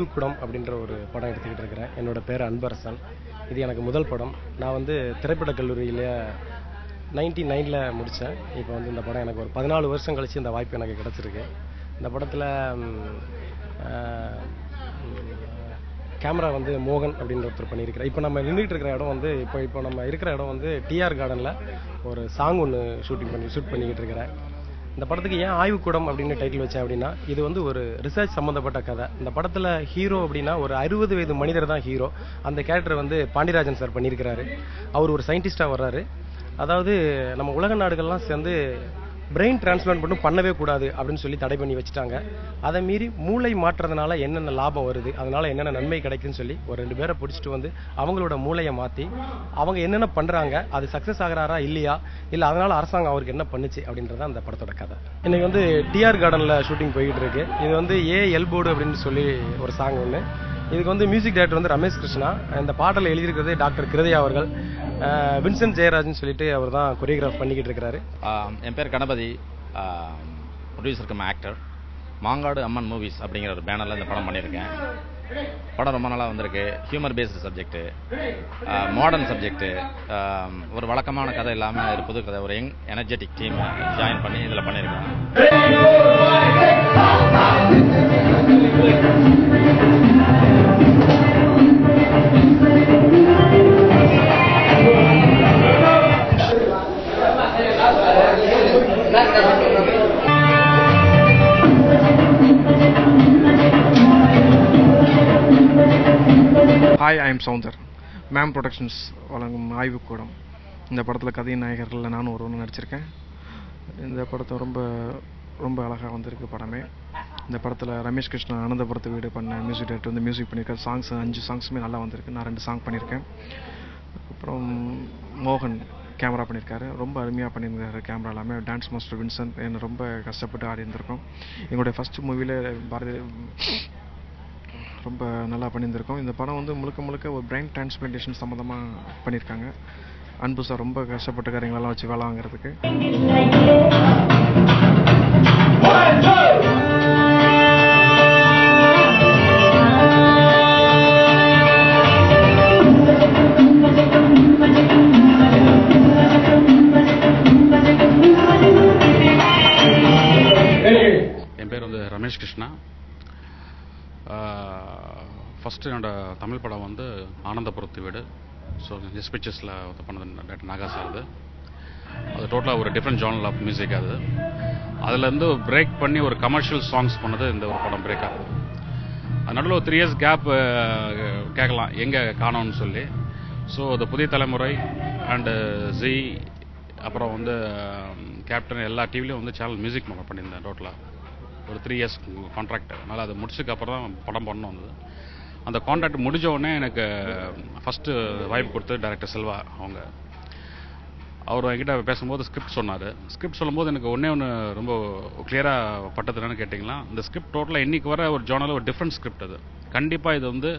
ஆய்வுக்கூடம் அப்படின்ற ஒரு படம் எடுத்துக்கிட்டு இருக்கிறேன். என்னோட பேர் அன்பரசன். இது எனக்கு முதல் படம். நான் வந்து திரைப்படக் கல்லூரியில் 99ல் முடித்தேன். இப்போ வந்து இந்த படம் எனக்கு ஒரு 14 வருஷம் கழிச்சு இந்த வாய்ப்பு எனக்கு கிடச்சிருக்கு. இந்த படத்தில் கேமரா வந்து மோகன் அப்படின்ற ஒருத்தர் பண்ணியிருக்கிறேன். இப்போ நம்ம நின்றுட்டு இருக்கிற இடம் வந்து இப்போ நம்ம இருக்கிற இடம் வந்து டிஆர் கார்டனில் ஒரு சாங் ஒன்று ஷூட் பண்ணிக்கிட்டு இருக்கிறேன். இந்த படத்துக்கு ஏன் ஆய்வுக்கூடம் அப்படின்னு டைட்டில் வச்சேன் அப்படின்னா, இது வந்து ஒரு ரிசர்ச் சம்மந்தப்பட்ட கதை. இந்த படத்தில் ஹீரோ அப்படின்னா ஒரு 60 வயது மனிதர் தான் ஹீரோ. அந்த கேரக்டர் வந்து பாண்டியராஜன் சார் பண்ணியிருக்கிறாரு. அவர் ஒரு சயின்டிஸ்டாக வர்றாரு. அதாவது நம்ம உலக நாடுகள்லாம் சேர்ந்து பிரெயின் டிரான்ஸ்பிளான்ட் மட்டும் பண்ணவே கூடாது அப்படின்னு சொல்லி தடை பண்ணி வச்சுட்டாங்க. அதை மீறி மூளை மாற்றுறதுனால என்னென்ன லாபம் வருது, அதனால என்னென்ன நன்மை கிடைக்குதுன்னு சொல்லி ஒரு 2 பேரை பிடிச்சிட்டு வந்து அவங்களோட மூளையை மாற்றி அவங்க என்னென்ன பண்ணுறாங்க, அது சக்ஸஸ் ஆகிறாரா இல்லையா, இல்லை அதனால அரசாங்கம் அவருக்கு என்ன பண்ணுச்சு அப்படின்றத அந்த படத்தோட கதை. இன்னைக்கு வந்து டிஆர் கார்டனில் ஷூட்டிங் போய்கிட்டு இருக்கு. இது வந்து எல்போர்டு அப்படின்னு சொல்லி ஒரு சாங் ஒன்று. இதுக்கு வந்து மியூசிக் டைரக்டர் வந்து ரமேஷ் கிருஷ்ணா. இந்த பாடலை எழுதியிருக்கிறது டாக்டர் கிருதயா அவர்கள். வின்சென்ட் ஜெயராஜன் சொல்லிட்டு அவர் தான் கொரியோகிராஃப் பண்ணிக்கிட்டு இருக்கிறாரு. என் பேர் Ganapathi, producer cum actor. Mangadu Amman movies அப்படிங்கிற ஒரு பேனரில் இந்த படம் பண்ணியிருக்கேன். படம் ரொம்ப நல்லா வந்திருக்கு. Humour based subject, modern subject, ஒரு வழக்கமான கதை இல்லாமல் ஒரு புது கதை, ஒரு யங் எனர்ஜெட்டிக் டீம் ஜாயின் பண்ணி இதில் பண்ணியிருக்கேன். Hi, I am Soundar. Ma'am productions வழங்கும் ஆய்வுக்கூடம். இந்த படத்தில் கதையின் நாயகர்களில் நானும் ஒன்று நடிச்சிருக்கேன். இந்த படத்தை ரொம்ப ரொம்ப அழகாக வந்திருக்கு படமே. இந்த படத்தில் ரமேஷ் கிருஷ்ணா ஆனந்தபுரத்து வீடு பண்ண மியூசிக் டைரக்டர் வந்து மியூசிக் பண்ணியிருக்காரு. 5 சாங்ஸுமே நல்லா வந்திருக்கு. நான் 2 சாங் பண்ணியிருக்கேன். அப்புறம் மோகன் கேமரா பண்ணியிருக்காரு. ரொம்ப அருமையாக பண்ணியிருக்காரு. கேமரா எல்லாமே டான்ஸ் மாஸ்டர் வின்சென்ட் என்ன ரொம்ப கஷ்டப்பட்டு ஆடி இருந்திருக்கோம். எங்களுடைய ஃபஸ்ட்டு மூவியில் ரொம்ப நல்லா பண்ணியிருந்திருக்கோம். இந்த படம் வந்து முழுக்க ஒரு பிரெயின் டிரான்ஸ்பிளான்டேஷன் சம்மந்தமாக பண்ணியிருக்காங்க. அன்பு சார் ரொம்ப கஷ்டப்பட்டுக்காரு எங்களெல்லாம் வச்சு வேலை வாங்குறதுக்கு. என் பேர் வந்து ரமேஷ் கிருஷ்ணா. ஃபஸ்ட்டு என்னோட தமிழ் படம் வந்து ஆனந்தபுரத்து வீடு. ஸோ எஸ்பிச்சஸில் பண்ணது டாக்டர் நாகா சார். அது டோட்டலாக ஒரு டிஃப்ரெண்ட் ஜானல் ஆஃப் மியூசிக். அதுலேருந்து பிரேக் பண்ணி ஒரு கமர்ஷியல் சாங்ஸ் பண்ணது இந்த ஒரு படம் பிரேக் ஆகுது. நடுவில் ஒரு 3 இயர்ஸ் கேப் கேட்கலாம் எங்கே காணோன்னு சொல்லி. ஸோ அது புதிய தலைமுறை அண்டு ஜி அப்புறம் வந்து கேப்டன் எல்லா டிவிலையும் வந்து சேனல் மியூசிக் நம்ம பண்ணியிருந்தேன். டோட்டலாக ஒரு 3 இயர்ஸ் கான்ட்ராக்ட். அதனால் அது முடிச்சதுக்கு அப்புறம் தான் படம் பண்ணணும் வந்தது. அந்த கான்ட்ராக்ட் முடிஞ்ச உடனே எனக்கு ஃபஸ்ட்டு வாய்ப்பு கொடுத்து டைரக்டர் செல்வா அவங்க. அவர் என்கிட்ட பேசும்போது ஸ்கிரிப்ட் சொன்னார். ஸ்கிரிப்ட் சொல்லும்போது எனக்கு ஒன்று ரொம்ப கிளியராக பட்டது என்னன்னு கேட்டிங்கன்னா, இந்த ஸ்கிரிப்ட் டோட்டலாக இன்றைக்கி வர ஒரு ஜானலில் ஒரு டிஃப்ரெண்ட் ஸ்கிரிப்ட். அது கண்டிப்பாக இது வந்து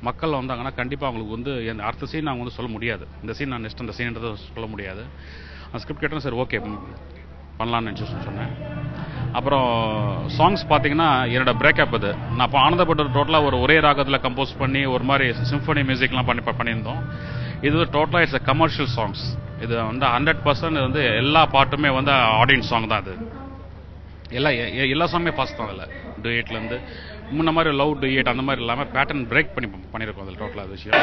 மக்கள் வந்தாங்கன்னா கண்டிப்பாக அவங்களுக்கு வந்து அடுத்த சீன் அவங்க வந்து சொல்ல முடியாது. இந்த சீன் நான் நெக்ஸ்ட் அந்த சீன்ன்றதை சொல்ல முடியாது. அந்த ஸ்கிரிப்ட் கேட்டேன், சார் ஓகே பண்ணலான்னு நினச்சி சொன்னேன். அப்புறம் சாங்ஸ் பார்த்தீங்கன்னா என்னோட பிரேக்கப் இது. நான் இப்போ ஆனந்தப்பட்ட டோட்டலாக ஒரே ராகத்தில் கம்போஸ் பண்ணி ஒரு மாதிரி சிம்ஃபனி மியூசிக்லாம் பண்ணியிருந்தோம். இது டோட்டலாக இட்ஸ் கமர்ஷியல் சாங்ஸ். இது வந்து 100% வந்து எல்லா பாட்டுமே வந்து ஆடியன்ஸ் சாங் தான். அது எல்லா சாங்குமே பாஸ் தான். அதில் டூயட்லேருந்து முன்ன மாதிரி லவ் டூயட் அந்த மாதிரி இல்லாமல் பேட்டர்ன் பிரேக் பண்ணியிருக்கோம் அதில் டோட்டலாக விஷயம்.